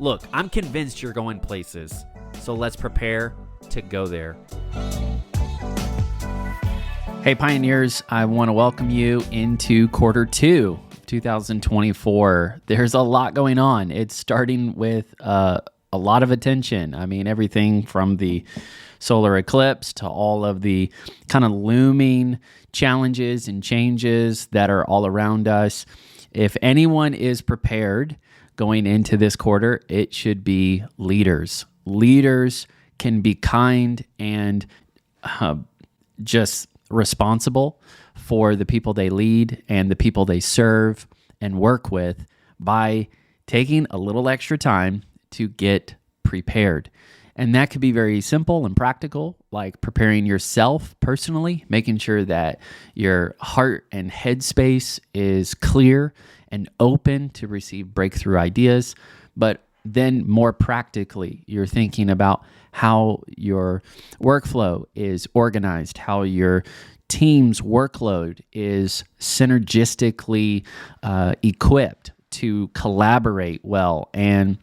Look, I'm convinced you're going places, so let's prepare to go there. Hey, Pioneers, I want to welcome you into quarter 2 of 2024. There's a lot going on. It's starting with a lot of attention. I mean, everything from the solar eclipse to all of the kind of looming challenges and changes that are all around us. If anyone is prepared going into this quarter, it should be leaders. Leaders can be kind and just responsible for the people they lead and the people they serve and work with by taking a little extra time to get prepared. And that could be very simple and practical, like preparing yourself personally, making sure that your heart and head space is clear and open to receive breakthrough ideas. But then more practically, you're thinking about how your workflow is organized, how your team's workload is synergistically equipped to collaborate well and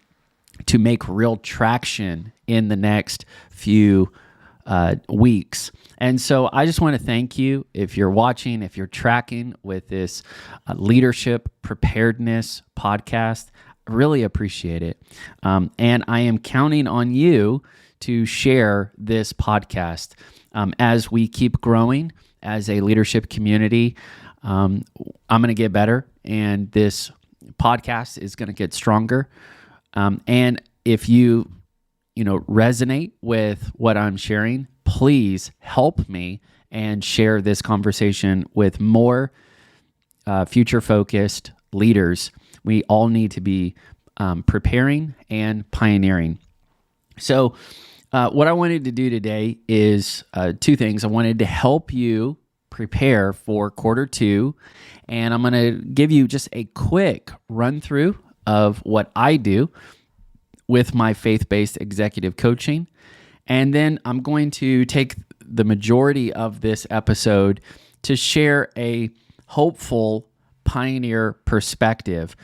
to make real traction in the next few weeks. And so I just want to thank you if you're watching, if you're tracking with this Leadership Preparedness podcast. I really appreciate it. And I am counting on you to share this podcast. As we keep growing as a leadership community, I'm going to get better, and this podcast is going to get stronger. And if you resonate with what I'm sharing, please help me and share this conversation with more future-focused leaders. We all need to be preparing and pioneering. So what I wanted to do today is two things. I wanted to help you prepare for quarter 2, and I'm going to give you just a quick run-through of what I do with my faith-based executive coaching. And then I'm going to take the majority of this episode to share a hopeful pioneer perspective.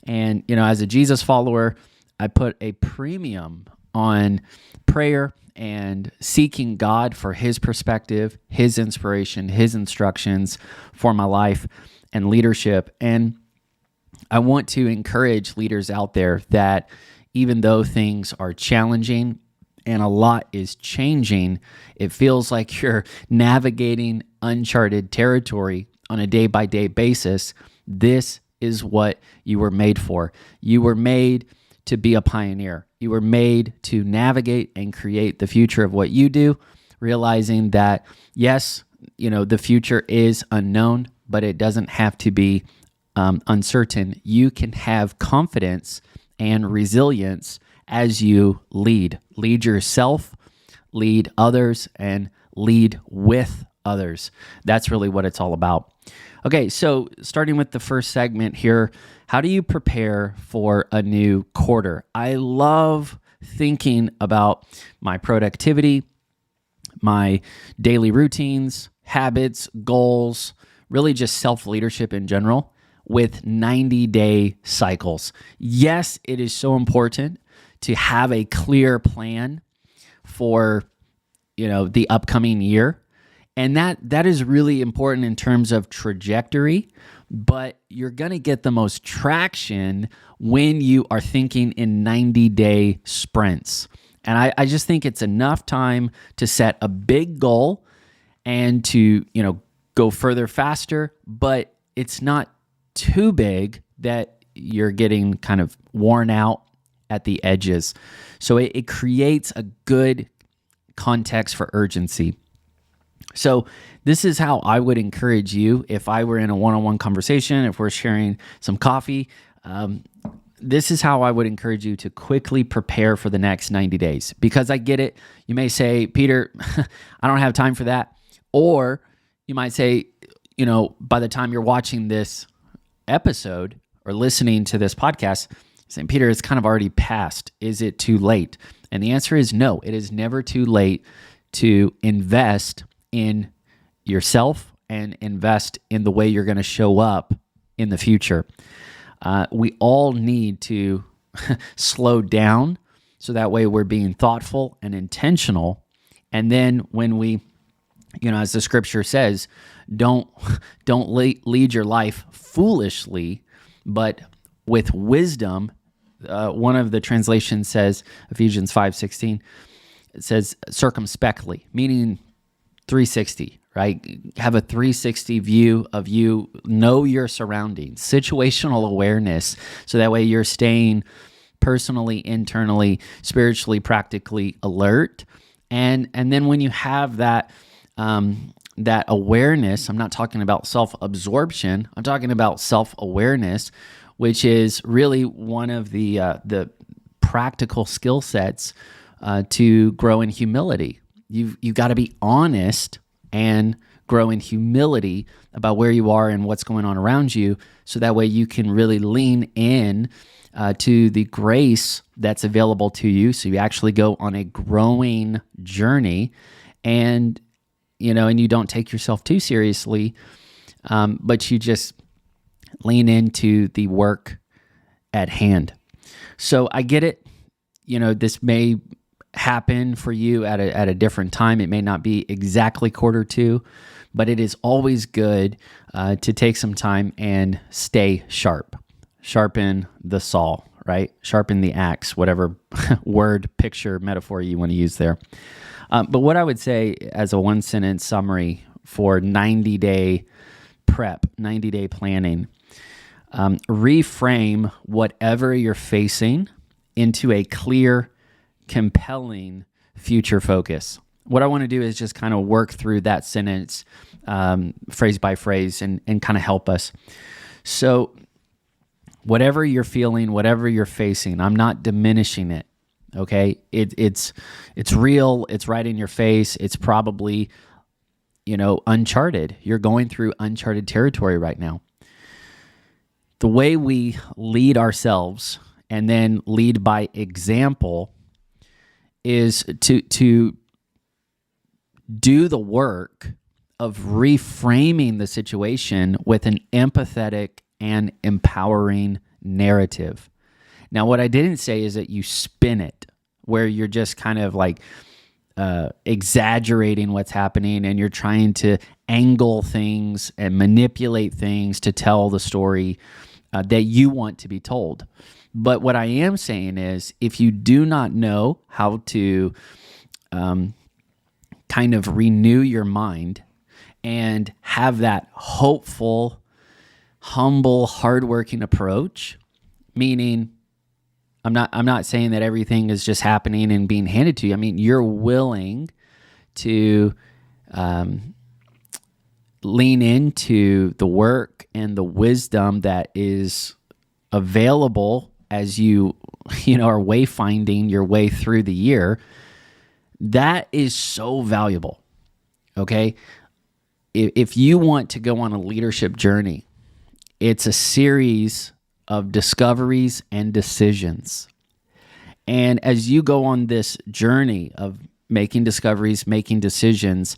And, as a Jesus follower, I put a premium on prayer and seeking God for His perspective, His inspiration, His instructions for my life and leadership. And I want to encourage leaders out there that even though things are challenging and a lot is changing, it feels like you're navigating uncharted territory on a day-by-day basis. This is what you were made for. You were made to be a pioneer. You were made to navigate and create the future of what you do, realizing that, yes, the future is unknown, but it doesn't have to be uncertain. You can have confidence and resilience as you lead. Lead yourself, lead others, and lead with others. That's really what it's all about. Okay, so starting with the first segment here, how do you prepare for a new quarter? I love thinking about my productivity, my daily routines, habits, goals, really just self-leadership in general, with 90-day cycles. Yes, it is so important to have a clear plan for, the upcoming year. And that is really important in terms of trajectory, but you're going to get the most traction when you are thinking in 90-day sprints. And I just think it's enough time to set a big goal and to, go further faster, but it's not too big that you're getting kind of worn out at the edges. So it creates a good context for urgency. So this is how I would encourage you if I were in a one-on-one conversation, if we're sharing some coffee. This is how I would encourage you to quickly prepare for the next 90 days. Because I get it. You may say, Peter, I don't have time for that. Or you might say, by the time you're watching this episode or listening to this podcast, saying, Peter, it's kind of already passed. Is it too late? And the answer is no. It is never too late to invest in yourself and invest in the way you're going to show up in the future. We all need to slowed down, so that way we're being thoughtful and intentional. And then when we, as the scripture says, don't lead your life foolishly, but with wisdom. One of the translations says, Ephesians 5:16, it says circumspectly, meaning 360, right? Have a 360 view of you, know your surroundings, situational awareness, so that way you're staying personally, internally, spiritually, practically alert. And then when you have that awareness, I'm not talking about self-absorption, I'm talking about self-awareness, which is really one of the practical skill sets to grow in humility. You've got to be honest and grow in humility about where you are and what's going on around you, so that way you can really lean in to the grace that's available to you. So you actually go on a growing journey, and you don't take yourself too seriously, but you just lean into the work at hand. So I get it. This may happen for you at a different time. It may not be exactly Q2, but it is always good to take some time and stay sharp. Sharpen the saw, right? Sharpen the axe, whatever word, picture, metaphor you want to use there. But what I would say as a one-sentence summary for 90-day prep, 90-day planning, reframe whatever you're facing into a clear, compelling future focus. What I want to do is just kind of work through that sentence phrase by phrase and kind of help us. So whatever you're feeling, whatever you're facing, I'm not diminishing it, okay? It's real, it's right in your face, it's probably, uncharted. You're going through uncharted territory right now. The way we lead ourselves and then lead by example is to do the work of reframing the situation with an empathetic and empowering narrative. Now, what I didn't say is that you spin it, where you're just kind of like exaggerating what's happening and you're trying to angle things and manipulate things to tell the story that you want to be told. But what I am saying is, if you do not know how to kind of renew your mind and have that hopeful, humble, hardworking approach, meaning I'm not saying that everything is just happening and being handed to you. I mean, you're willing to lean into the work and the wisdom that is available as you are wayfinding your way through the year. That is so valuable, okay? If you want to go on a leadership journey, it's a series of discoveries and decisions. And as you go on this journey of making discoveries, making decisions,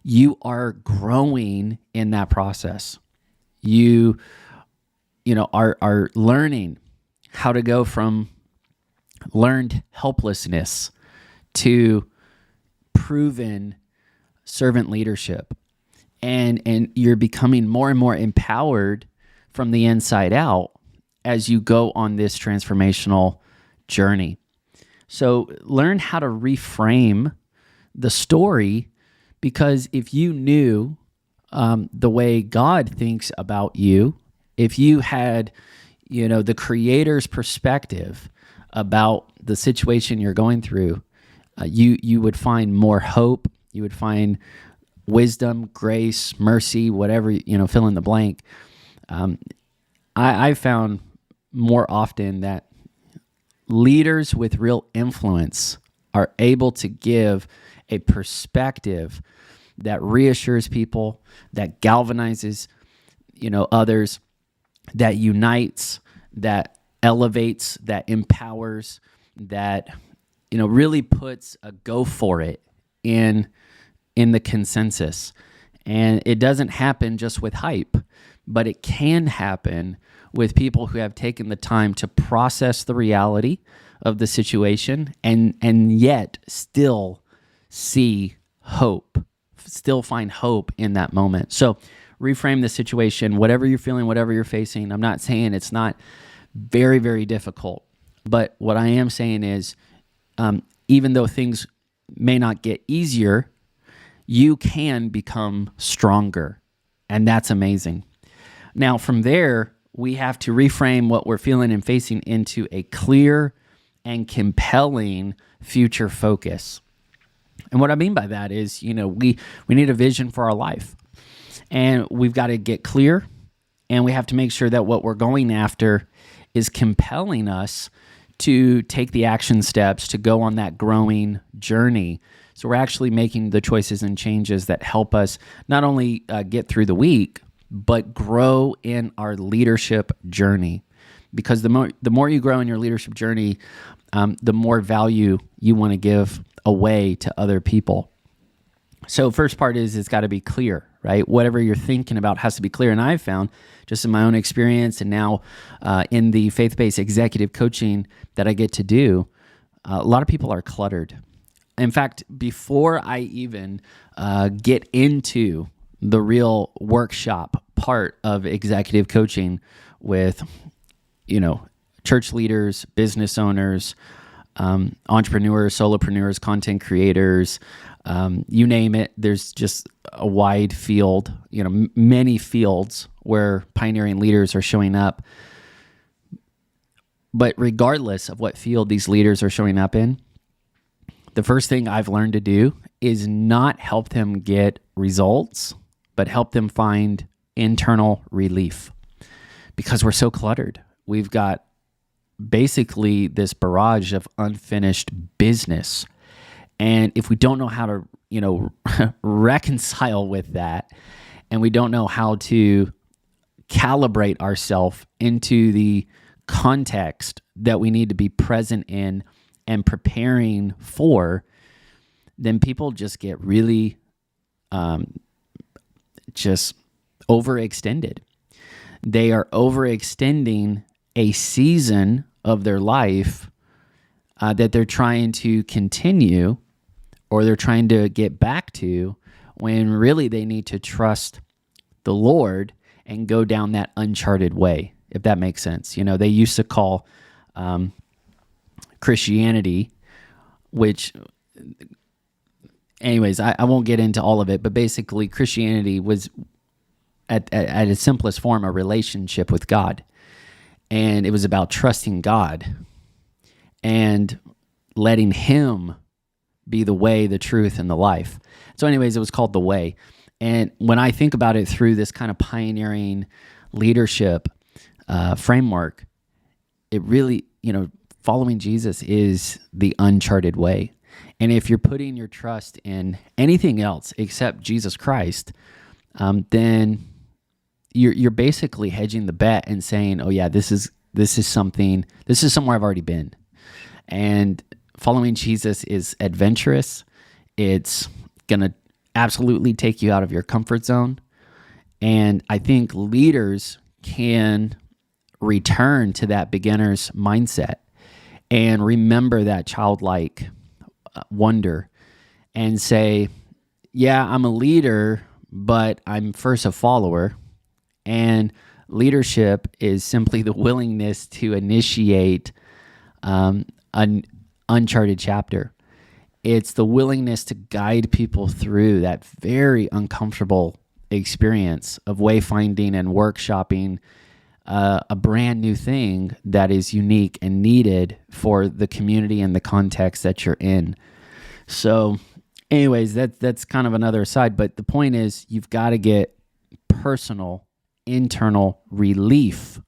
you are growing in that process. You are learning how to go from learned helplessness to proven servant leadership. And you're becoming more and more empowered from the inside out as you go on this transformational journey. So learn how to reframe the story, because if you knew the way God thinks about you, if you had, the Creator's perspective about the situation you're going through, you would find more hope. You would find wisdom, grace, mercy, whatever, fill in the blank. I found more often that leaders with real influence are able to give a perspective that reassures people, that galvanizes, others, that unites, that elevates, that empowers, that, really puts a go for it in the consensus. And it doesn't happen just with hype, but it can happen with people who have taken the time to process the reality of the situation and yet still see hope, still find hope in that moment. So reframe the situation, whatever you're feeling, whatever you're facing. I'm not saying it's not very, very difficult, but what I am saying is even though things may not get easier, you can become stronger, and that's amazing. Now, from there, we have to reframe what we're feeling and facing into a clear and compelling future focus. And what I mean by that is, we need a vision for our life, and we've got to get clear, and we have to make sure that what we're going after is compelling us to take the action steps to go on that growing journey. So we're actually making the choices and changes that help us not only get through the week, but grow in our leadership journey. Because the more you grow in your leadership journey, the more value you want to give away to other people. So first part is it's got to be clear, right? Whatever you're thinking about has to be clear. And I've found, just in my own experience and now in the faith-based executive coaching that I get to do, a lot of people are cluttered. In fact, before I even get into the real workshop part of executive coaching with, church leaders, business owners, entrepreneurs, solopreneurs, content creators, you name it, there's just a wide field, many fields where pioneering leaders are showing up. But regardless of what field these leaders are showing up in, the first thing I've learned to do is not help them get results, but help them find internal relief, because we're so cluttered. We've got basically this barrage of unfinished business. And if we don't know how to, reconcile with that, and we don't know how to calibrate ourselves into the context that we need to be present in and preparing for, then people just get really just overextended. They are overextending a season of their life that they're trying to continue, or they're trying to get back to, when really they need to trust the Lord and go down that uncharted way, if that makes sense. They used to call Christianity, which, anyways, I won't get into all of it, but basically Christianity was, at its simplest form, a relationship with God. And it was about trusting God and letting Him be the way, the truth, and the life. So anyways, it was called The Way. And when I think about it through this kind of pioneering leadership framework, it really, following Jesus is the uncharted way. And if you're putting your trust in anything else except Jesus Christ, then you're basically hedging the bet and saying, oh yeah, this is somewhere I've already been. And following Jesus is adventurous. It's going to absolutely take you out of your comfort zone. And I think leaders can return to that beginner's mindset and remember that childlike wonder and say, yeah, I'm a leader, but I'm first a follower. And leadership is simply the willingness to initiate an uncharted chapter. It's the willingness to guide people through that very uncomfortable experience of wayfinding and workshopping a brand new thing that is unique and needed for the community and the context that you're in. So anyways, that's kind of another aside, but the point is you've got to get personal internal relief.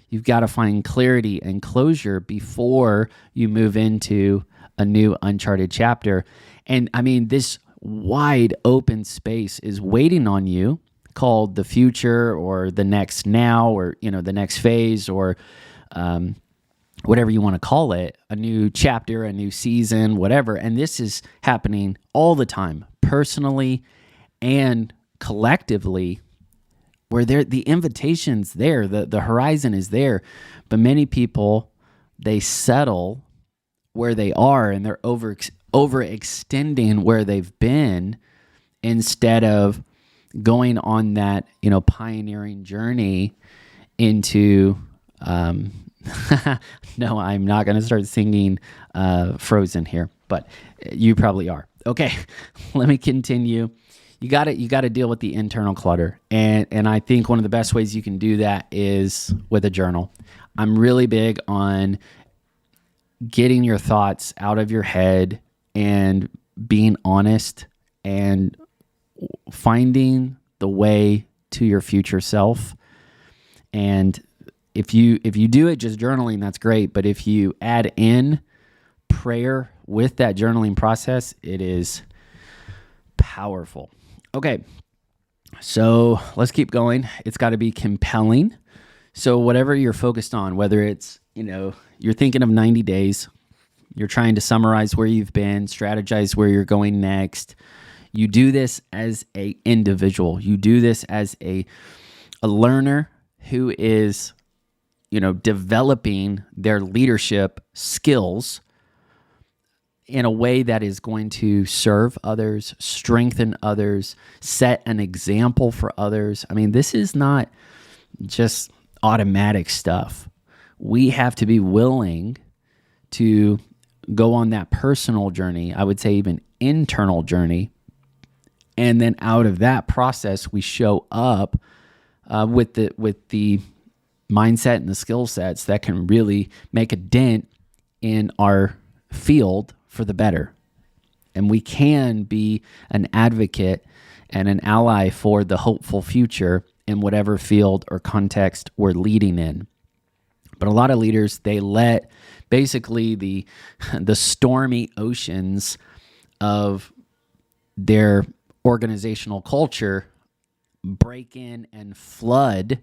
You've got to find clarity and closure before you move into a new uncharted chapter. And I mean, this wide open space is waiting on you, called the future or the next now, or the next phase, or whatever you want to call it, a new chapter, a new season, whatever. And this is happening all the time, personally and collectively, where the invitation's there, the horizon is there, but many people, they settle where they are and they're overextending where they've been instead of going on that, pioneering journey into, no, I'm not going to start singing Frozen here, but you probably are. Okay, let me continue. You got to deal with the internal clutter. And I think one of the best ways you can do that is with a journal. I'm really big on getting your thoughts out of your head and being honest and finding the way to your future self. And if you do it just journaling, that's great. But if you add in prayer with that journaling process, it is powerful. Okay, so let's keep going. It's got to be compelling. So whatever you're focused on, whether it's, you're thinking of 90 days, you're trying to summarize where you've been, strategize where you're going next. You do this as an individual. You do this as a learner who is, developing their leadership skills in a way that is going to serve others, strengthen others, set an example for others. I mean, this is not just automatic stuff. We have to be willing to go on that personal journey, I would say even internal journey, and then out of that process, we show up with the mindset and the skill sets that can really make a dent in our field for the better. And we can be an advocate and an ally for the hopeful future in whatever field or context we're leading in. But a lot of leaders, they let basically the stormy oceans of their organizational culture break in and flood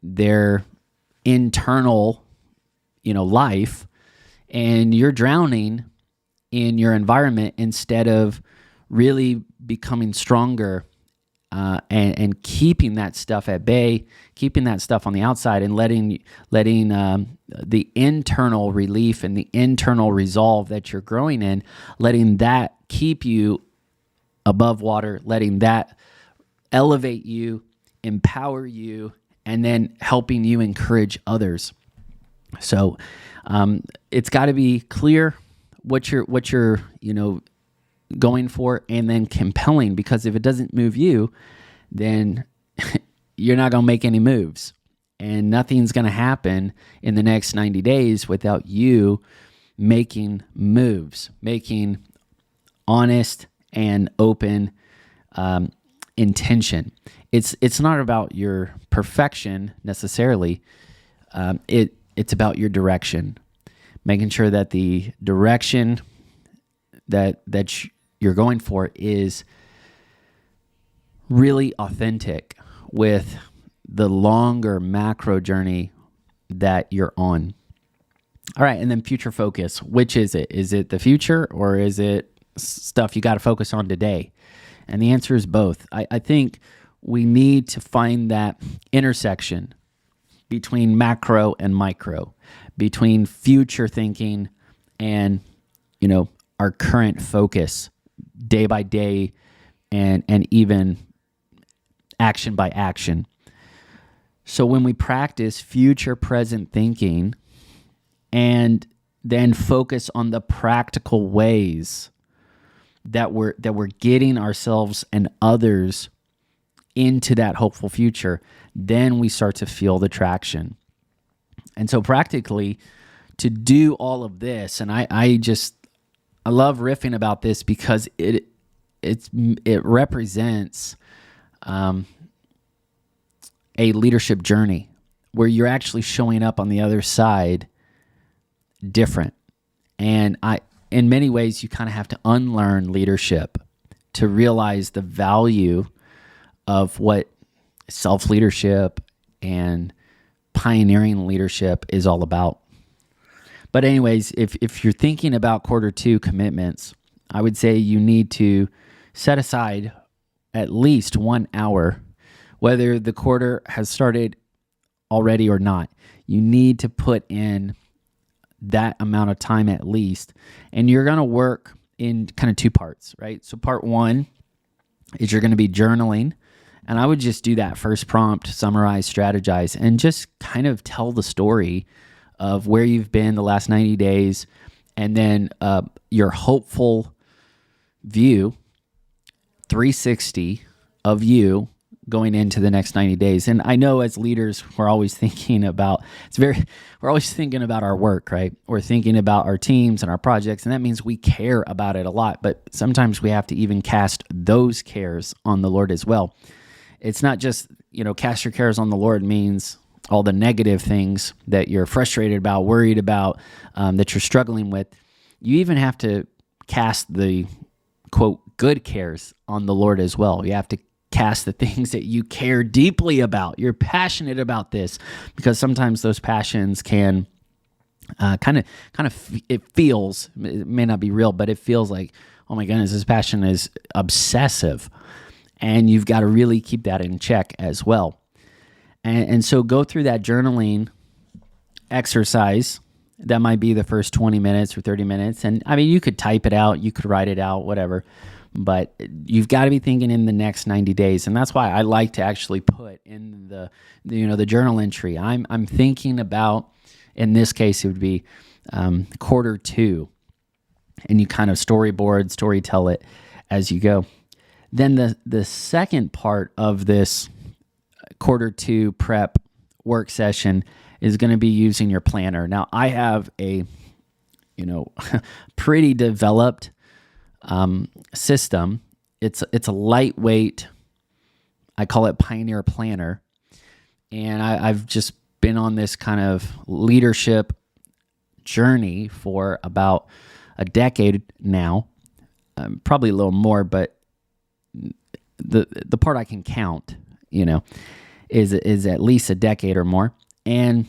their internal, life, and you're drowning in your environment instead of really becoming stronger and keeping that stuff at bay, keeping that stuff on the outside, and letting the internal relief and the internal resolve that you're growing in, letting that keep you above water, letting that elevate you, empower you, and then helping you encourage others. So it's got to be clear what you're going for, and then compelling, because if it doesn't move you, then you're not going to make any moves, and nothing's going to happen in the next 90 days without you making moves, making honest and open intention. It's not about your perfection necessarily. It's about your direction, making sure that the direction that you're going for is really authentic with the longer macro journey that you're on. All right, and then future focus. Which is it? Is it the future, or is it stuff you got to focus on today? And the answer is both. I think we need to find that intersection between macro and micro, between future thinking and, our current focus day by day and even action by action. So when we practice future present thinking and then focus on the practical ways that we're getting ourselves and others into that hopeful future, then we start to feel the traction. And so practically, to do all of this, and I love riffing about this because it represents a leadership journey where you're actually showing up on the other side different. And in many ways, you kind of have to unlearn leadership to realize the value of what self-leadership and pioneering leadership is all about. But anyways, if you're thinking about Q2 commitments, I would say you need to set aside at least 1 hour, whether the quarter has started already or not. You need to put in that amount of time at least. And you're going to work in kind of two parts, right? So part one is you're going to be journaling. And I would just do that first prompt, summarize, strategize, and just kind of tell the story of where you've been the last 90 days. And then your hopeful view, 360 of you going into the next 90 days. And I know as leaders, we're always thinking about, we're always thinking about our work, right? We're thinking about our teams and our projects, and that means we care about it a lot. But sometimes we have to even cast those cares on the Lord as well. It's not just, cast your cares on the Lord means all the negative things that you're frustrated about, worried about, that you're struggling with. You even have to cast the, quote, good cares on the Lord as well. You have to cast the things that you care deeply about. You're passionate about this, because sometimes those passions can it feels, it may not be real, but it feels like, oh my goodness, this passion is obsessive. And you've got to really keep that in check as well. And so go through that journaling exercise. That might be the first 20 minutes or 30 minutes. And I mean, you could type it out, you could write it out, whatever. But you've got to be thinking in the next 90 days. And that's why I like to actually put in the journal entry. I'm thinking about, in this case, it would be quarter two. And you kind of storytell it as you go. Then the second part of this quarter two prep work session is going to be using your planner. Now, I have a, pretty developed system. It's a lightweight, I call it Pioneer Planner. And I've just been on this kind of leadership journey for about a decade now, probably a little more, but the part I can count, is at least a decade or more. And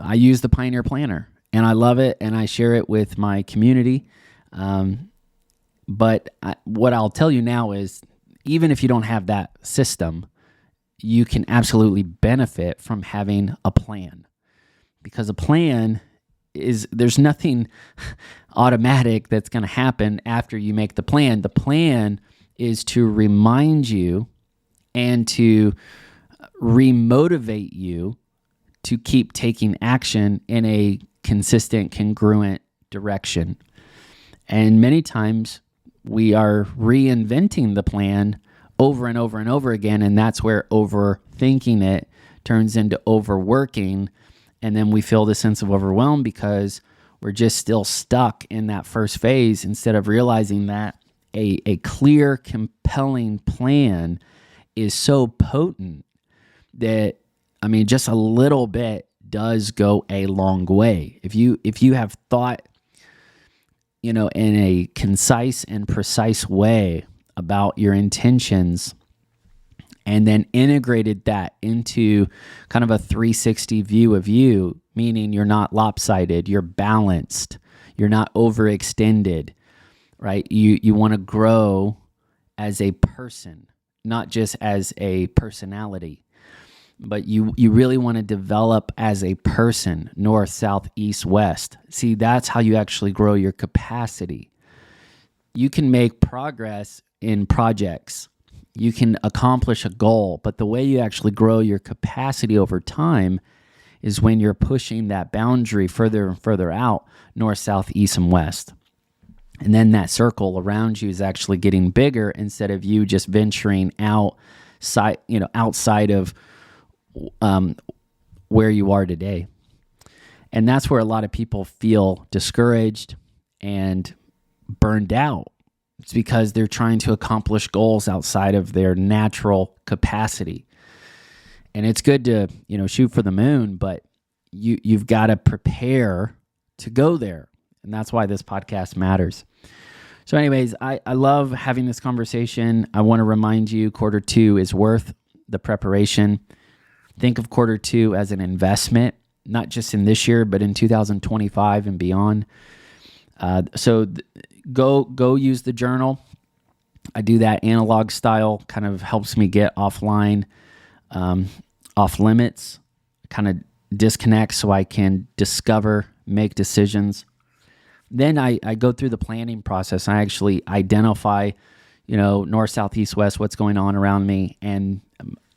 I use the Pioneer Planner, and I love it, and I share it with my community. But what I'll tell you now is, even if you don't have that system, you can absolutely benefit from having a plan, because a plan there's nothing automatic that's going to happen after you make the plan. The plan is to remind you and to remotivate you to keep taking action in a consistent, congruent direction. And many times we are reinventing the plan over and over and over again, and that's where overthinking it turns into overworking, and then we feel the sense of overwhelm because we're just still stuck in that first phase, instead of realizing that a clear, compelling plan is so potent that, just a little bit does go a long way. If you have thought, in a concise and precise way about your intentions, and then integrated that into kind of a 360 view of you, meaning you're not lopsided, you're balanced, you're not overextended, right? You want to grow as a person, not just as a personality, but you really want to develop as a person, north, south, east, west. See, that's how you actually grow your capacity. You can make progress in projects. You can accomplish a goal, but the way you actually grow your capacity over time is when you're pushing that boundary further and further out, north, south, east, and west. And then that circle around you is actually getting bigger, instead of you just venturing outside of where you are today. And that's where a lot of people feel discouraged and burned out. It's because they're trying to accomplish goals outside of their natural capacity. And it's good to, shoot for the moon, but you've got to prepare to go there. And that's why this podcast matters. So anyways, I love having this conversation. I want to remind you, quarter two is worth the preparation. Think of quarter two as an investment, not just in this year, but in 2025 and beyond. So go use the journal. I do that analog style, kind of helps me get offline, off limits, kind of disconnect so I can discover, make decisions. Then I go through the planning process. I actually identify, north, south, east, west, what's going on around me, and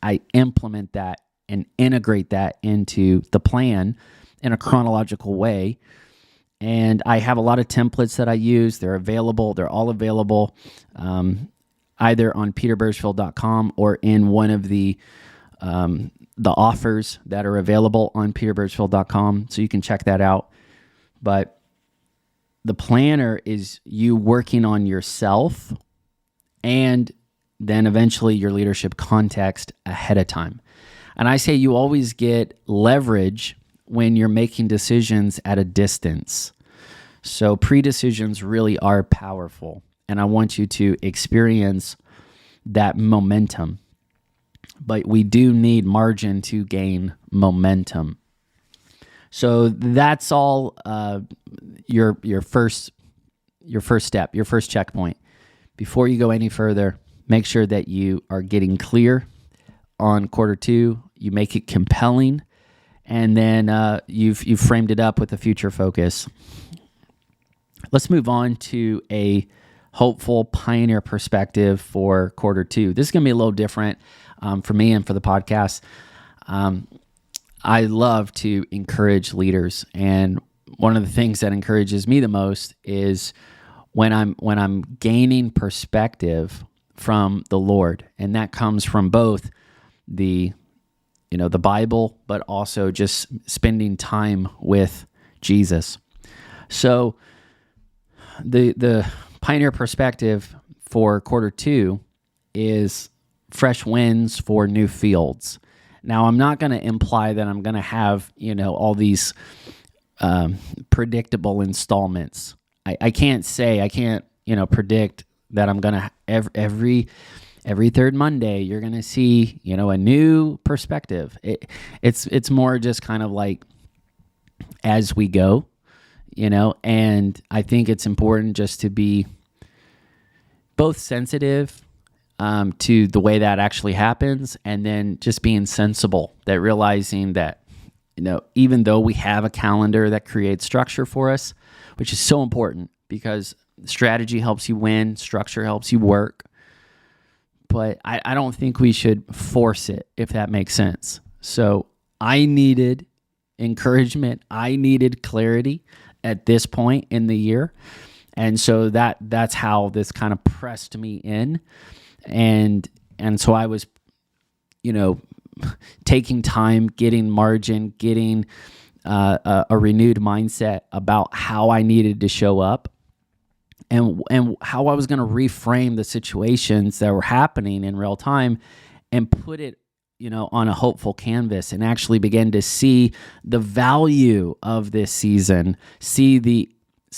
I implement that and integrate that into the plan in a chronological way. And I have a lot of templates that I use. They're available. They're all available either on peterburchfield.com or in one of the offers that are available on peterburchfield.com. So you can check that out. But the planner is you working on yourself and then eventually your leadership context ahead of time. And I say you always get leverage when you're making decisions at a distance. So pre-decisions really are powerful. And I want you to experience that momentum. But we do need margin to gain momentum. So that's all your first step, your first checkpoint. Before you go any further, make sure that you are getting clear on quarter two. You make it compelling, and then you've framed it up with a future focus. Let's move on to a hopeful pioneer perspective for quarter two. This is going to be a little different for me and for the podcast. I love to encourage leaders, and one of the things that encourages me the most is when I'm gaining perspective from the Lord, and that comes from both the Bible, but also just spending time with Jesus. So the pioneer perspective for quarter two is fresh winds for new fields. Now, I'm not going to imply that I'm going to have, all these predictable installments. I can't predict that I'm going to every third Monday you're going to see, a new perspective. It's more just kind of like as we go, and I think it's important just to be both sensitive to the way that actually happens, and then just being sensible, that realizing that, even though we have a calendar that creates structure for us, which is so important because strategy helps you win, structure helps you work, but I don't think we should force it, if that makes sense. So I needed encouragement. I needed clarity at this point in the year. And so that's how this kind of pressed me in. And so I was, taking time, getting margin, getting a renewed mindset about how I needed to show up and how I was going to reframe the situations that were happening in real time and put it, on a hopeful canvas, and actually begin to see the value of this season, see the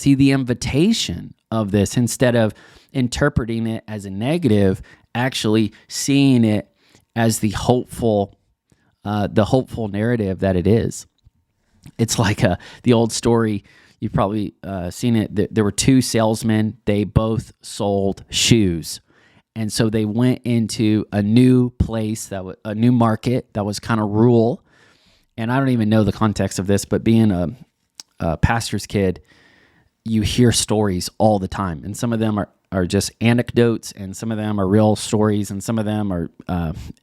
invitation of this, instead of interpreting it as a negative, actually seeing it as the hopeful narrative that it is. It's like the old story. You've probably seen it. There were two salesmen. They both sold shoes. And so they went into a new place, a new market that was kind of rural. And I don't even know the context of this, but being a pastor's kid, you hear stories all the time. And some of them are just anecdotes, and some of them are real stories, and some of them are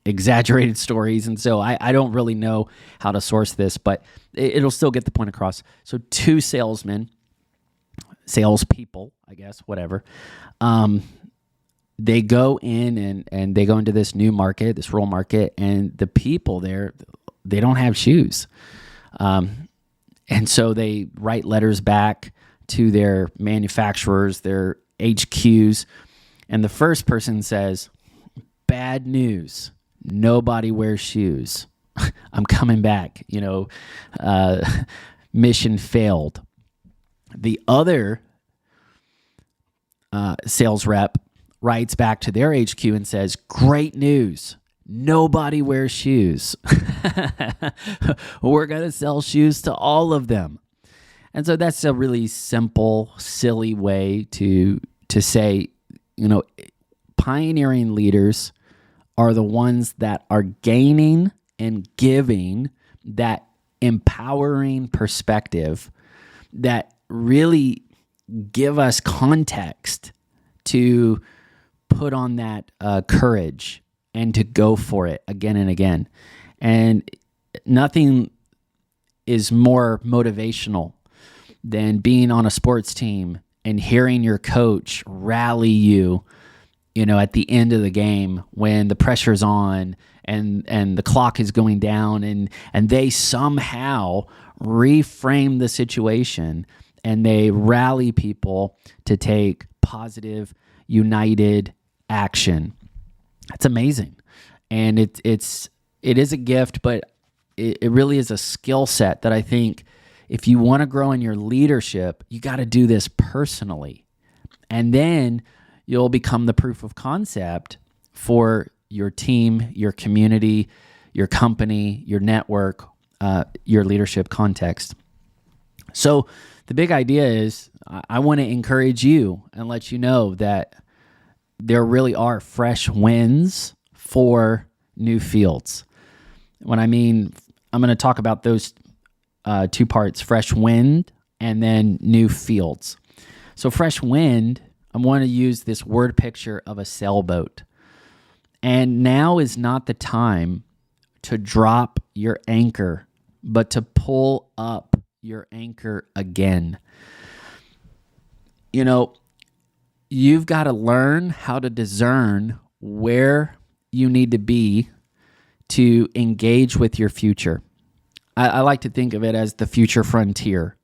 exaggerated stories. And so I don't really know how to source this, but it'll still get the point across. So two salespeople, I guess, whatever. They go in and they go into this new market, this rural market, and the people there, they don't have shoes. And so they write letters back to their manufacturers, their HQs, and the first person says, "Bad news, nobody wears shoes. I'm coming back, mission failed." The other sales rep writes back to their HQ and says, "Great news, nobody wears shoes. We're going to sell shoes to all of them." And so that's a really simple, silly way to say, pioneering leaders are the ones that are gaining and giving that empowering perspective that really give us context to put on that courage and to go for it again and again. And nothing is more motivational than being on a sports team and hearing your coach rally you, at the end of the game when the pressure's on and the clock is going down, and they somehow reframe the situation and they rally people to take positive, united action. That's amazing. And it is a gift, but it really is a skill set that I think if you want to grow in your leadership, you got to do this personally. And then you'll become the proof of concept for your team, your community, your company, your network, your leadership context. So the big idea is I want to encourage you and let you know that there really are fresh winds for new fields. When I mean, I'm going to talk about those two parts, fresh wind and then new fields. So fresh wind, I want to use this word picture of a sailboat. And now is not the time to drop your anchor, but to pull up your anchor again. You've got to learn how to discern where you need to be to engage with your future. I like to think of it as the future frontier,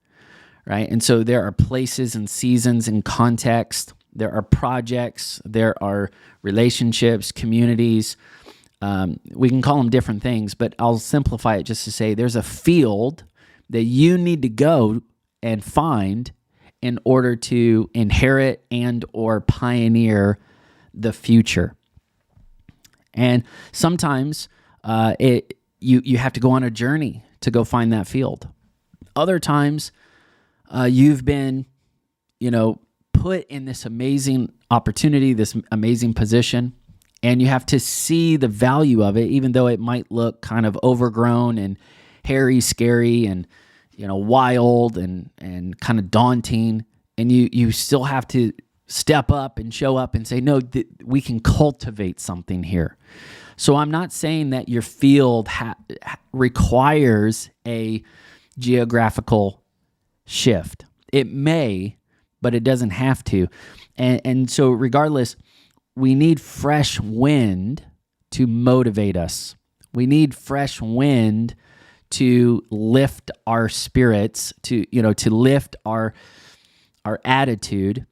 right? And so there are places and seasons and context. There are projects. There are relationships, communities. We can call them different things, but I'll simplify it just to say there's a field that you need to go and find in order to inherit and or pioneer the future. And sometimes you have to go on a journey to go find that field. Other times you've been, put in this amazing opportunity, this amazing position, and you have to see the value of it, even though it might look kind of overgrown and hairy, scary, and wild and kind of daunting. And you still have to step up and show up and say, no, we can cultivate something here. So I'm not saying that your field requires a geographical shift. It may, but it doesn't have to. And so regardless, we need fresh wind to motivate us. We need fresh wind to lift our spirits, to lift our attitude,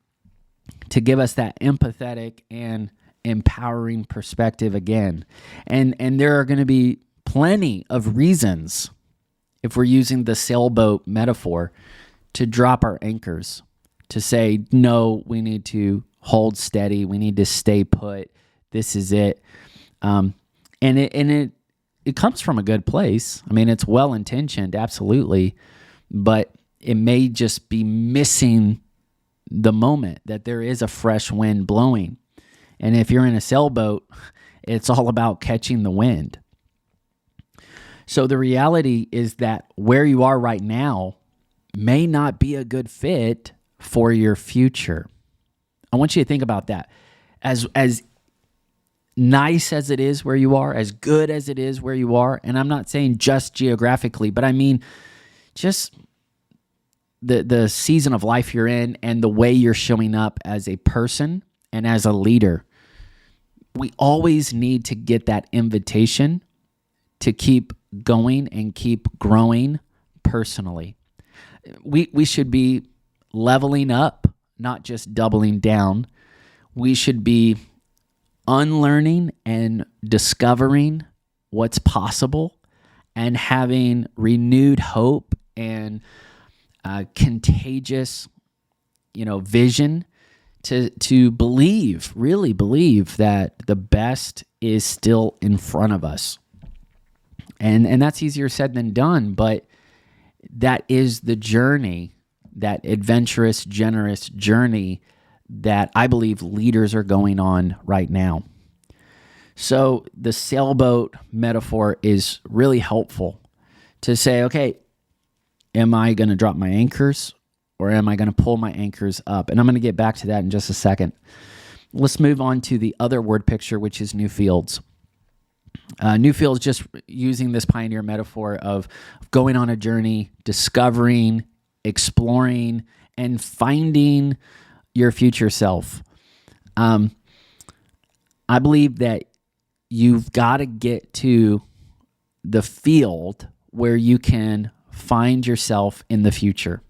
to give us that empathetic and empowering perspective again. And there are going to be plenty of reasons, if we're using the sailboat metaphor, to drop our anchors, to say, no, we need to hold steady. We need to stay put. This is it. And it comes from a good place. I mean, it's well-intentioned, absolutely, but it may just be missing the moment that there is a fresh wind blowing. And if you're in a sailboat, it's all about catching the wind. So the reality is that where you are right now may not be a good fit for your future. I want you to think about that. As nice as it is where you are, as good as it is where you are, and I'm not saying just geographically, but I mean just the season of life you're in and the way you're showing up as a person and as a leader. We always need to get that invitation to keep going and keep growing personally. We should be leveling up, not just doubling down. We should be unlearning and discovering what's possible and having renewed hope and contagious, vision to believe, really believe that the best is still in front of us. And that's easier said than done, but that is the journey, that adventurous, generous journey that I believe leaders are going on right now. So the sailboat metaphor is really helpful to say, okay, am I going to drop my anchors or am I going to pull my anchors up? And I'm going to get back to that in just a second. Let's move on to the other word picture, which is new fields. New fields, just using this pioneer metaphor of going on a journey, discovering, exploring, and finding your future self. I believe that you've got to get to the field where you can find yourself in the future.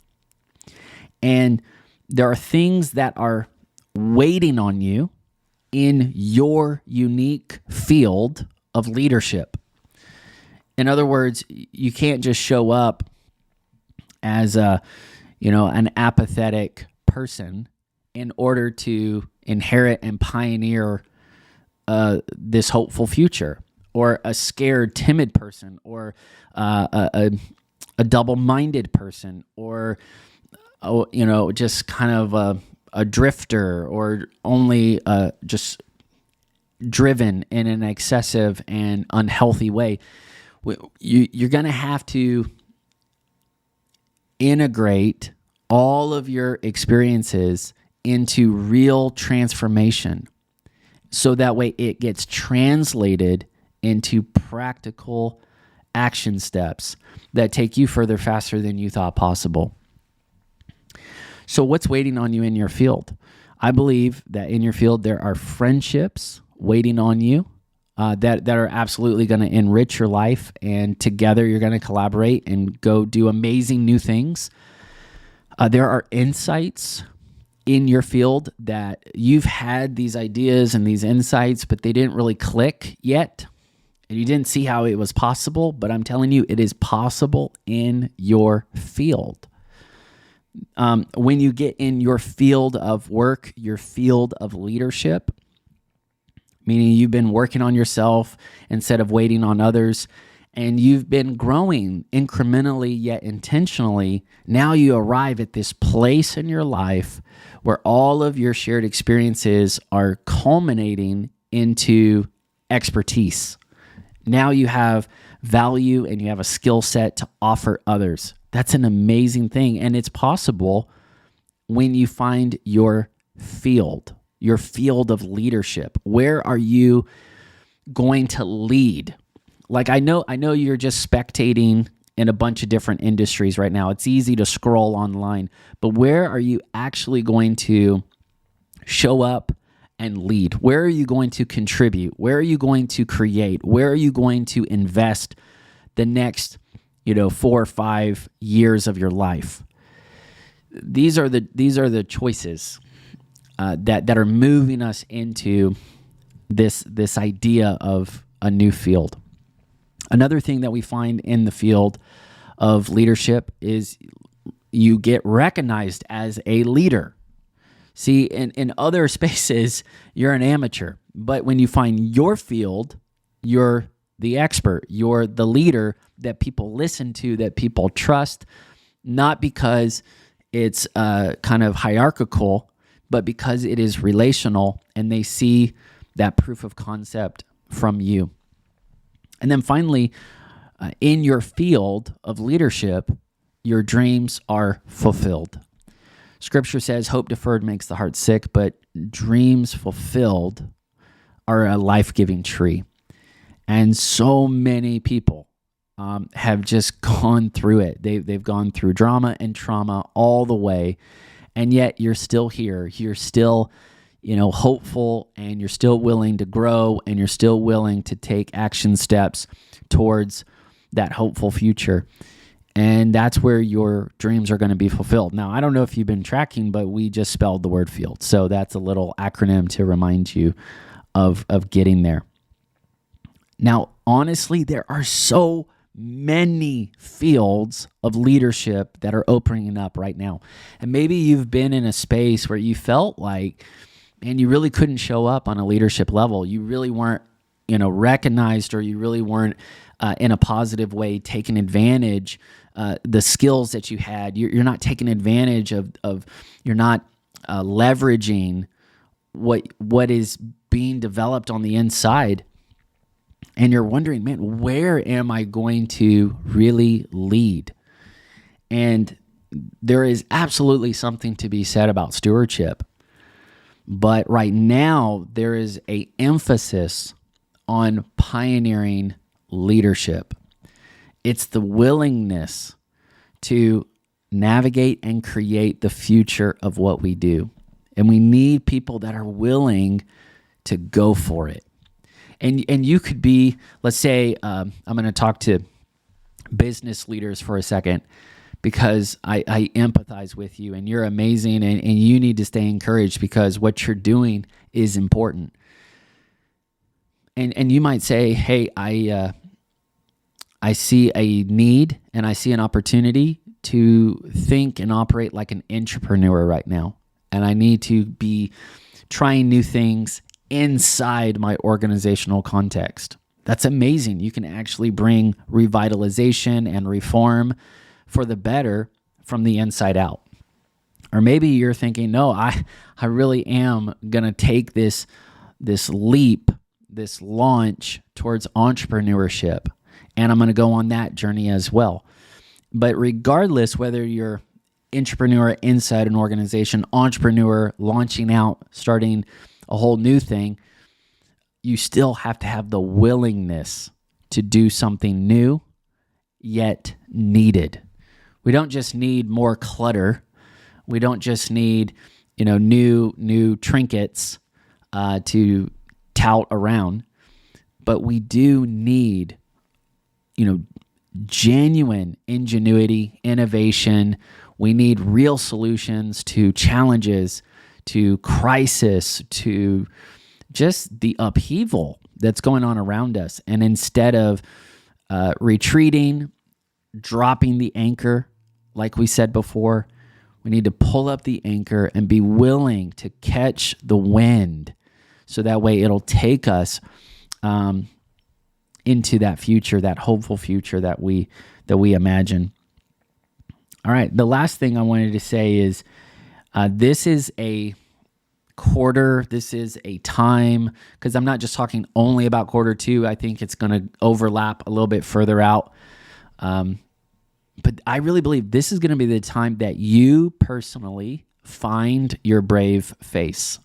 And there are things that are waiting on you in your unique field of leadership. In other words, you can't just show up as an apathetic person in order to inherit and pioneer this hopeful future, or a scared, timid person, or a double-minded person, or just kind of a drifter, or only just driven in an excessive and unhealthy way. You're going to have to integrate all of your experiences into real transformation, so that way it gets translated into practical action steps that take you further faster than you thought possible. So what's waiting on you in your field? I believe that in your field there are friendships waiting on you that are absolutely going to enrich your life, and together you're going to collaborate and go do amazing new things. There are insights in your field that you've had these ideas and these insights, but they didn't really click yet, and you didn't see how it was possible, but I'm telling you, it is possible in your field. When you get in your field of work, your field of leadership, meaning you've been working on yourself instead of waiting on others, and you've been growing incrementally yet intentionally, now you arrive at this place in your life where all of your shared experiences are culminating into expertise. Now you have value and you have a skill set to offer others. That's an amazing thing, and it's possible when you find your field of leadership. Where are you going to lead? Like I know you're just spectating in a bunch of different industries right now. It's easy to scroll online, but where are you actually going to show up and lead? Where are you going to contribute? Where are you going to create? Where are you going to invest the next 4 or 5 years of your life? These are the choices that are moving us into this idea of a new field. Another thing that we find in the field of leadership is you get recognized as a leader. See, in other spaces, you're an amateur. But when you find your field, you're the expert. You're the leader that people listen to, that people trust, not because it's kind of hierarchical, but because it is relational and they see that proof of concept from you. And then finally, in your field of leadership, your dreams are fulfilled. Scripture says hope deferred makes the heart sick, but dreams fulfilled are a life-giving tree. And so many people have just gone through it. They've gone through drama and trauma all the way, and yet you're still here. You're still hopeful, and you're still willing to grow, and you're still willing to take action steps towards that hopeful future. And that's where your dreams are going to be fulfilled. Now, I don't know if you've been tracking, but we just spelled the word field. So that's a little acronym to remind you of getting there. Now, honestly, there are so many fields of leadership that are opening up right now. And maybe you've been in a space where you felt like, man, you really couldn't show up on a leadership level. You really weren't, recognized, or you really weren't in a positive way taking advantage the skills that you had. You're not taking advantage of you're not leveraging what is being developed on the inside, and you're wondering, man, where am I going to really lead? And there is absolutely something to be said about stewardship. But right now, there is an emphasis on pioneering leadership. It's the willingness to navigate and create the future of what we do. And we need people that are willing to go for it. And you could be, let's say, I'm going to talk to business leaders for a second, because I empathize with you, and you're amazing, and you need to stay encouraged because what you're doing is important. And you might say, hey, I see a need and I see an opportunity to think and operate like an entrepreneur right now. And I need to be trying new things inside my organizational context. That's amazing. You can actually bring revitalization and reform for the better from the inside out. Or maybe you're thinking, no, I really am going to take this leap, this launch towards entrepreneurship, and I'm going to go on that journey as well. But regardless, whether you're entrepreneur inside an organization, entrepreneur launching out, starting a whole new thing, you still have to have the willingness to do something new, yet needed. We don't just need more clutter. We don't just need, new trinkets to tout around, but we do need, genuine ingenuity, innovation. We need real solutions to challenges, to crisis, to just the upheaval that's going on around us. And instead of retreating, dropping the anchor, like we said before, we need to pull up the anchor and be willing to catch the wind, so that way it'll take us into that future, that hopeful future that we imagine. All right, the last thing I wanted to say is this is a quarter, this is a time, because I'm not just talking only about quarter two. I think it's going to overlap a little bit further out. But I really believe this is going to be the time that you personally find your brave face.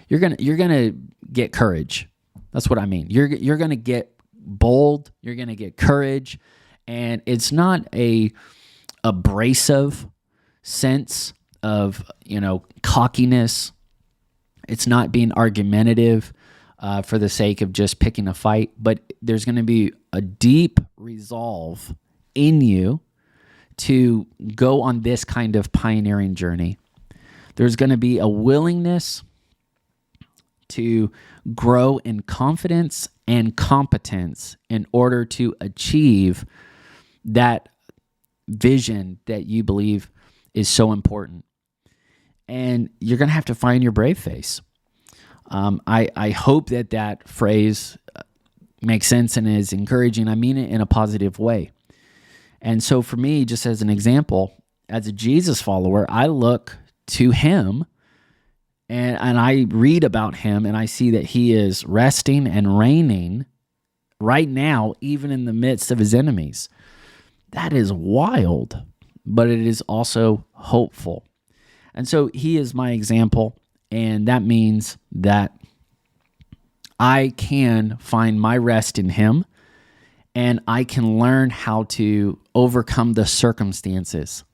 You're gonna get courage. That's what I mean. You're gonna get bold. You're gonna get courage, and it's not a abrasive sense of cockiness. It's not being argumentative for the sake of just picking a fight. But there's going to be a deep resolve in you to go on this kind of pioneering journey. There's going to be a willingness to grow in confidence and competence in order to achieve that vision that you believe is so important. And you're going to have to find your brave face. I hope that phrase makes sense and is encouraging. I mean it in a positive way. And so for me, just as an example, as a Jesus follower, I look to him and I read about him, and I see that he is resting and reigning right now, even in the midst of his enemies. That is wild, but it is also hopeful. And so he is my example, and that means that I can find my rest in him, and I can learn how to overcome the circumstances.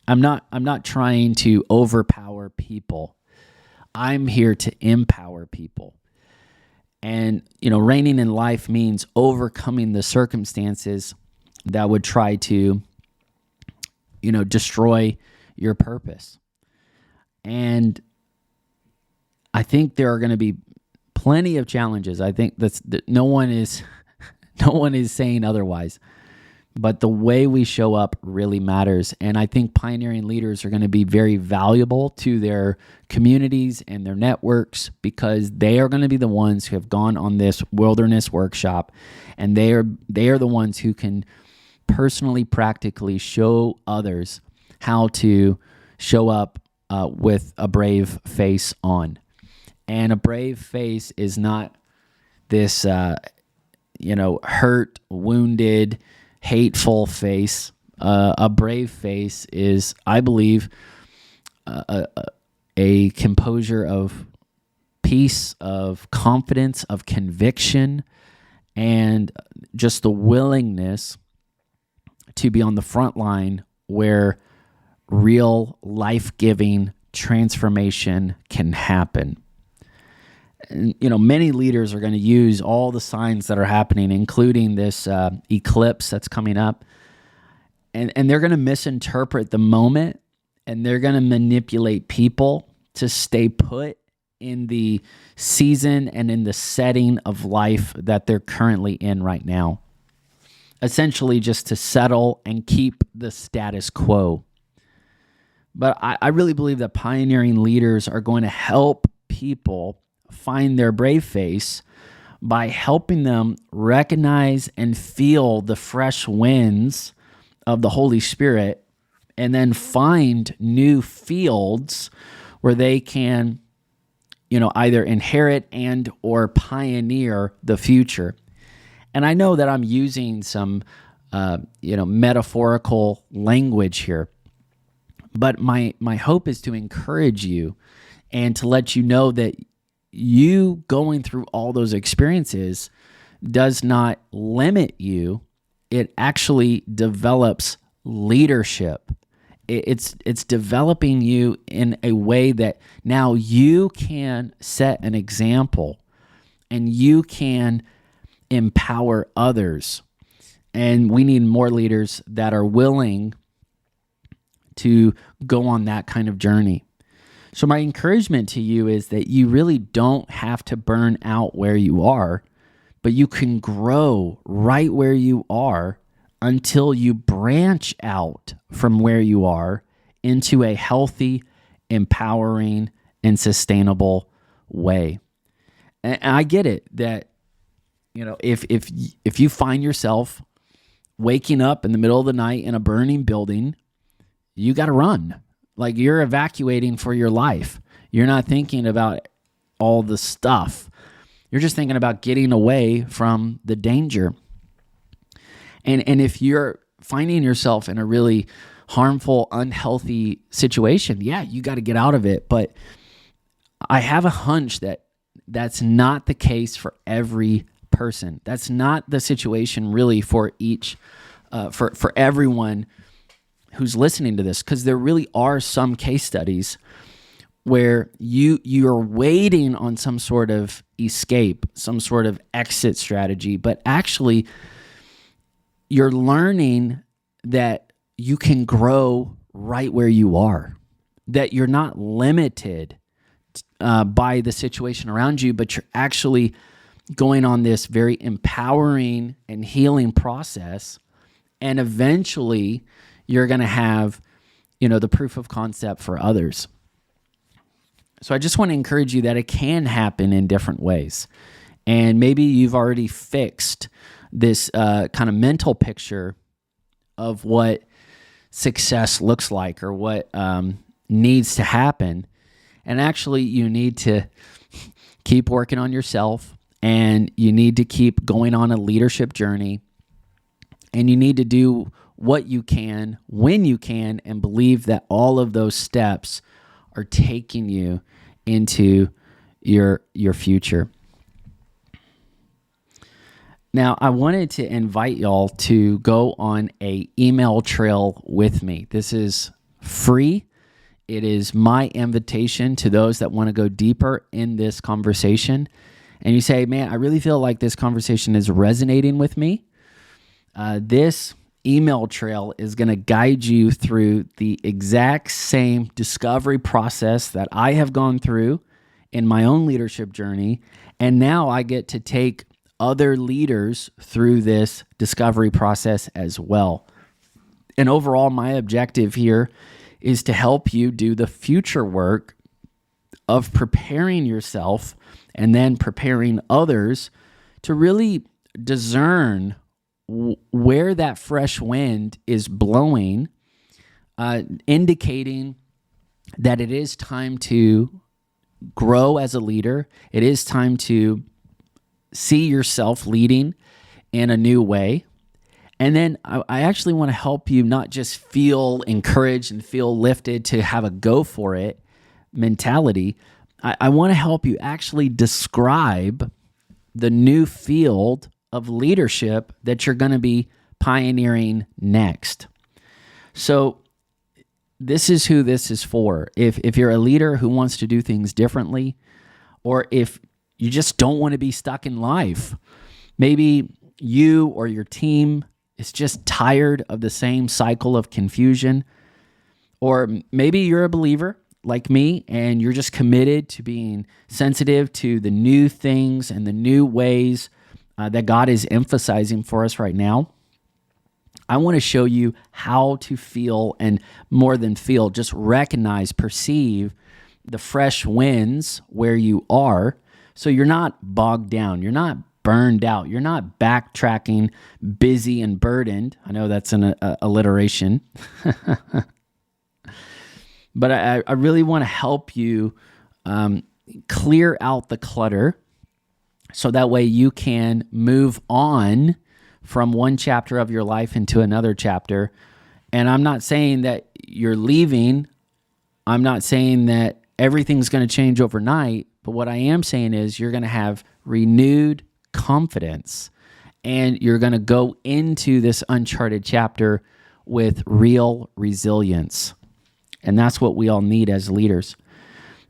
I'm not trying to overpower people. I'm here to empower people. And, reigning in life means overcoming the circumstances that would try to, destroy your purpose. And I think there are going to be plenty of challenges. I think that no one is saying otherwise. But the way we show up really matters. And I think pioneering leaders are going to be very valuable to their communities and their networks, because they are going to be the ones who have gone on this wilderness workshop, and they are the ones who can personally, practically show others how to show up with a brave face on. And a brave face is not this, hurt, wounded, hateful face. A brave face is, I believe, a composure of peace, of confidence, of conviction, and just the willingness to be on the front line where real life-giving transformation can happen. And, many leaders are going to use all the signs that are happening, including this eclipse that's coming up, and they're going to misinterpret the moment, and they're going to manipulate people to stay put in the season and in the setting of life that they're currently in right now. Essentially just to settle and keep the status quo. But I really believe that pioneering leaders are going to help people find their brave face by helping them recognize and feel the fresh winds of the Holy Spirit, and then find new fields where they can, either inherit and or pioneer the future. And I know that I'm using some, metaphorical language here, but my hope is to encourage you and to let you know that you going through all those experiences does not limit you. It actually develops leadership. It's developing you in a way that now you can set an example and you can empower others. And we need more leaders that are willing to go on that kind of journey. So my encouragement to you is that you really don't have to burn out where you are, but you can grow right where you are until you branch out from where you are into a healthy, empowering, and sustainable way. And I get it that, if you find yourself waking up in the middle of the night in a burning building, you got to run. Like, you're evacuating for your life. You're not thinking about all the stuff. You're just thinking about getting away from the danger. And if you're finding yourself in a really harmful, unhealthy situation, yeah, you got to get out of it. But I have a hunch that that's not the case for every person. That's not the situation really for for everyone who's listening to this, because there really are some case studies where you're waiting on some sort of escape, some sort of exit strategy, but actually you're learning that you can grow right where you are, that you're not limited by the situation around you, but you're actually going on this very empowering and healing process. And eventually you're going to have, the proof of concept for others. So I just want to encourage you that it can happen in different ways. And maybe you've already fixed this kind of mental picture of what success looks like or what needs to happen. And actually, you need to keep working on yourself, and you need to keep going on a leadership journey, and you need to do what you can when you can, and believe that all of those steps are taking you into your future. Now, I wanted to invite y'all to go on a email trail with me. This is free. It is my invitation to those that want to go deeper in this conversation. And you say, man, I really feel like this conversation is resonating with me. This email trail is going to guide you through the exact same discovery process that I have gone through in my own leadership journey. And now I get to take other leaders through this discovery process as well. And overall, my objective here is to help you do the future work of preparing yourself and then preparing others to really discern where that fresh wind is blowing, indicating that it is time to grow as a leader. It is time to see yourself leading in a new way. And then I actually want to help you not just feel encouraged and feel lifted to have a go for it mentality. I want to help you actually describe the new field of leadership that you're going to be pioneering next. So this is who this is for. If you're a leader who wants to do things differently, or if you just don't want to be stuck in life, maybe you or your team is just tired of the same cycle of confusion, or maybe you're a believer like me and you're just committed to being sensitive to the new things and the new ways that God is emphasizing for us right now. I want to show you how to feel, and more than feel, just recognize, perceive the fresh winds where you are, so you're not bogged down, you're not burned out, you're not backtracking, busy and burdened. I know that's an alliteration. But I really want to help you clear out the clutter, so that way you can move on from one chapter of your life into another chapter. And I'm not saying that you're leaving. I'm not saying that everything's going to change overnight. But what I am saying is you're going to have renewed confidence, and you're going to go into this uncharted chapter with real resilience. And that's what we all need as leaders.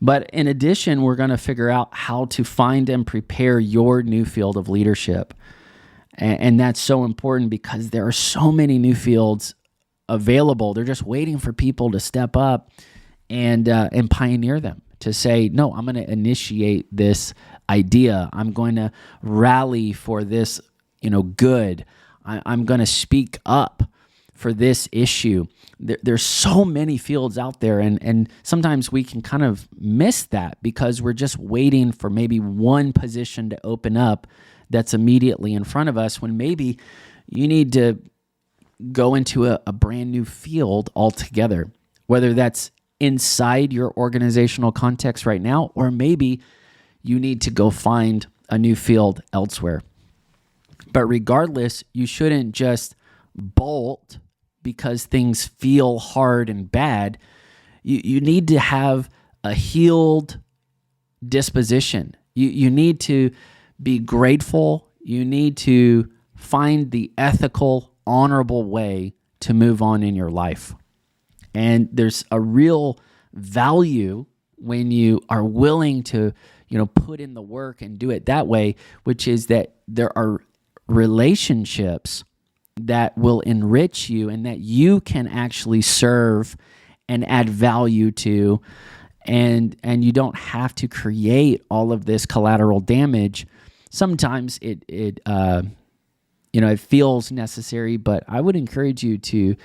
But in addition, we're going to figure out how to find and prepare your new field of leadership. And that's so important because there are so many new fields available. They're just waiting for people to step up and pioneer them, to say, no, I'm going to initiate this idea. I'm going to rally for this, good. I'm going to speak up for this issue. There's so many fields out there, and sometimes we can kind of miss that because we're just waiting for maybe one position to open up that's immediately in front of us, when maybe you need to go into a brand new field altogether, whether that's inside your organizational context right now, or maybe you need to go find a new field elsewhere. But regardless, you shouldn't just bolt because things feel hard and bad. You need to have a healed disposition. You need to be grateful. You need to find the ethical, honorable way to move on in your life. And there's a real value when you are willing to, put in the work and do it that way, which is that there are relationships that will enrich you and that you can actually serve and add value to, and you don't have to create all of this collateral damage. Sometimes it feels necessary, but I would encourage you to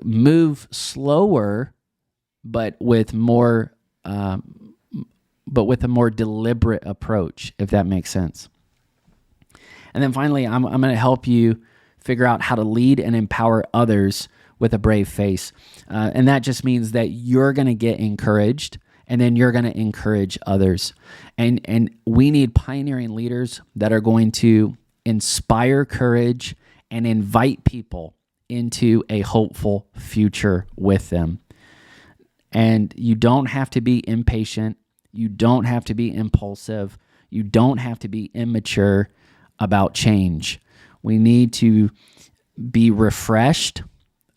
move slower, but with a more deliberate approach, if that makes sense. And then finally, I'm going to help you figure out how to lead and empower others with a brave face. And that just means that you're going to get encouraged, and then you're going to encourage others. And we need pioneering leaders that are going to inspire courage and invite people into a hopeful future with them. And you don't have to be impatient. You don't have to be impulsive. You don't have to be immature about change. We need to be refreshed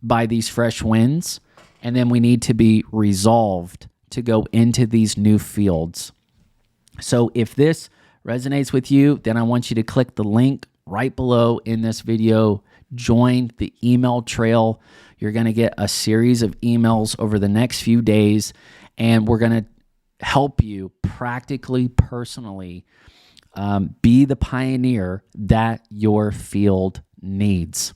by these fresh winds, and then we need to be resolved to go into these new fields. So if this resonates with you, then I want you to click the link right below in this video. Join the email trail. You're going to get a series of emails over the next few days, and we're going to help you practically, personally, be the pioneer that your field needs.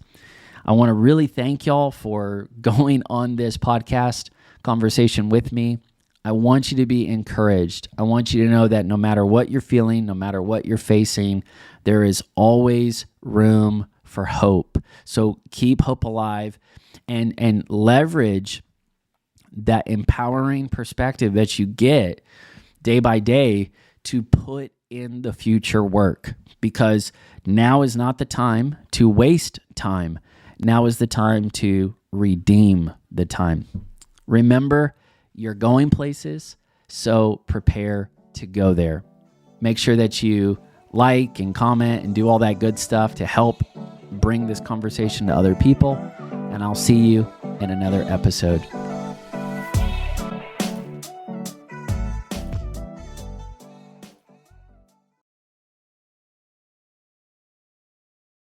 I want to really thank y'all for going on this podcast conversation with me. I want you to be encouraged. I want you to know that no matter what you're feeling, no matter what you're facing, there is always room for hope. So keep hope alive and leverage that empowering perspective that you get day by day to put in the future work, because now is not the time to waste time. Now is the time to redeem the time. Remember, you're going places, so prepare to go there. Make sure that you like and comment and do all that good stuff to help bring this conversation to other people. And I'll see you in another episode.